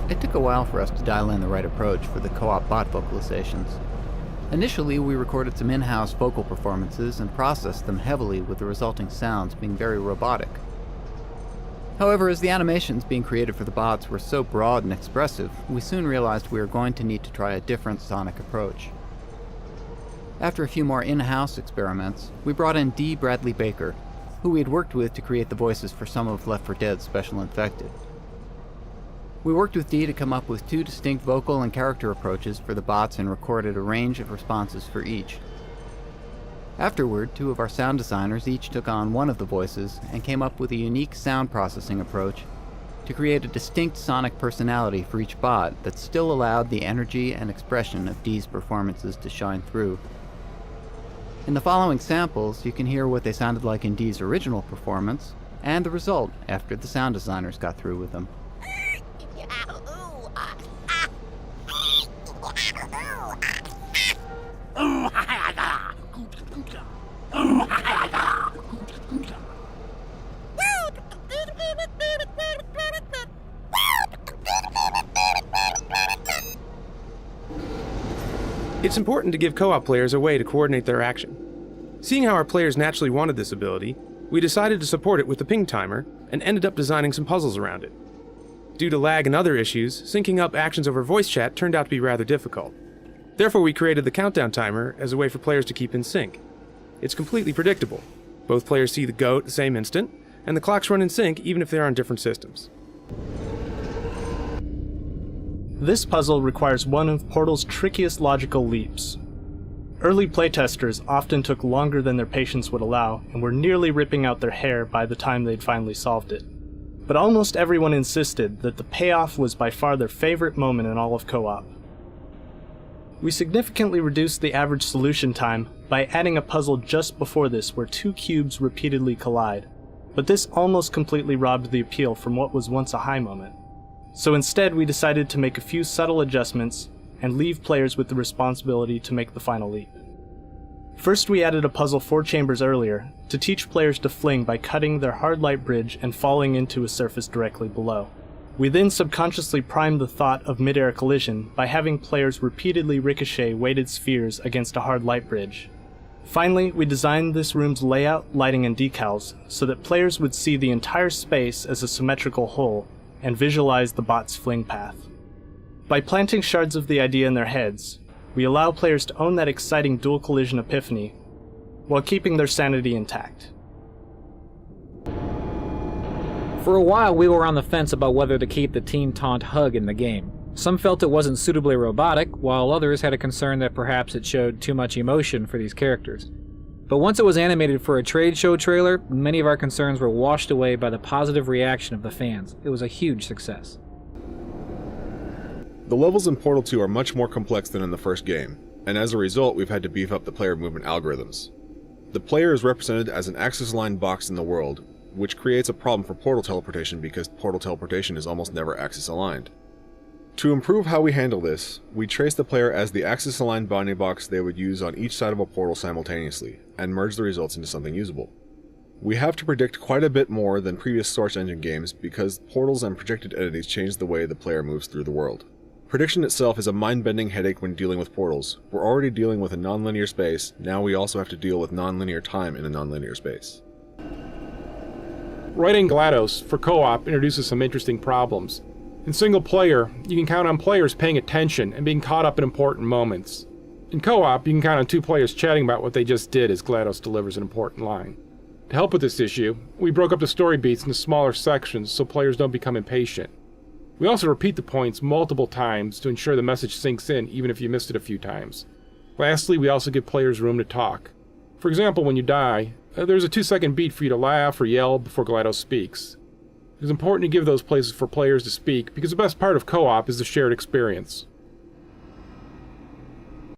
It took a while for us to dial in the right approach for the co-op bot vocalizations. Initially, we recorded some in-house vocal performances and processed them heavily, with the resulting sounds being very robotic. However, as the animations being created for the bots were so broad and expressive, we soon realized we were going to need to try a different sonic approach. After a few more in-house experiments, we brought in D. Bradley Baker, who we had worked with to create the voices for some of Left 4 Dead's Special Infected. We worked with Dee to come up with 2 distinct vocal and character approaches for the bots and recorded a range of responses for each. Afterward, 2 of our sound designers each took on one of the voices and came up with a unique sound processing approach to create a distinct sonic personality for each bot that still allowed the energy and expression of Dee's performances to shine through. In the following samples, you can hear what they sounded like in Dee's original performance, and the result after the sound designers got through with them. It's important to give co-op players a way to coordinate their action. Seeing how our players naturally wanted this ability, we decided to support it with the ping timer and ended up designing some puzzles around it. Due to lag and other issues, syncing up actions over voice chat turned out to be rather difficult. Therefore, we created the countdown timer as a way for players to keep in sync. It's completely predictable. Both players see the go at the same instant, and the clocks run in sync even if they are on different systems. This puzzle requires one of Portal's trickiest logical leaps. Early playtesters often took longer than their patience would allow and were nearly ripping out their hair by the time they'd finally solved it. But almost everyone insisted that the payoff was by far their favorite moment in all of co-op. We significantly reduced the average solution time by adding a puzzle just before this where 2 cubes repeatedly collide, but this almost completely robbed the appeal from what was once a high moment. So instead, we decided to make a few subtle adjustments and leave players with the responsibility to make the final leap. First, we added a puzzle 4 chambers earlier to teach players to fling by cutting their hard light bridge and falling into a surface directly below. We then subconsciously primed the thought of mid-air collision by having players repeatedly ricochet weighted spheres against a hard light bridge. Finally, we designed this room's layout, lighting, and decals so that players would see the entire space as a symmetrical whole and visualize the bot's fling path. By planting shards of the idea in their heads, we allow players to own that exciting dual collision epiphany while keeping their sanity intact. For a while, we were on the fence about whether to keep the Teen Taunt hug in the game. Some felt it wasn't suitably robotic, while others had a concern that perhaps it showed too much emotion for these characters. But once it was animated for a trade show trailer, many of our concerns were washed away by the positive reaction of the fans. It was a huge success. The levels in Portal 2 are much more complex than in the first game, and as a result we've had to beef up the player movement algorithms. The player is represented as an axis-aligned box in the world, which creates a problem for portal teleportation because portal teleportation is almost never axis-aligned. To improve how we handle this, we trace the player as the axis-aligned bounding box they would use on each side of a portal simultaneously, and merge the results into something usable. We have to predict quite a bit more than previous Source Engine games because portals and projected entities change the way the player moves through the world. Prediction itself is a mind-bending headache when dealing with portals. We're already dealing with a non-linear space, now we also have to deal with non-linear time in a non-linear space. Writing GLaDOS for co-op introduces some interesting problems. In single player, you can count on players paying attention and being caught up in important moments. In co-op, you can count on 2 players chatting about what they just did as GLaDOS delivers an important line. To help with this issue, we broke up the story beats into smaller sections so players don't become impatient. We also repeat the points multiple times to ensure the message sinks in even if you missed it a few times. Lastly, we also give players room to talk. For example, when you die, there's a 2-second beat for you to laugh or yell before GLaDOS speaks. It's important to give those places for players to speak because the best part of co-op is the shared experience.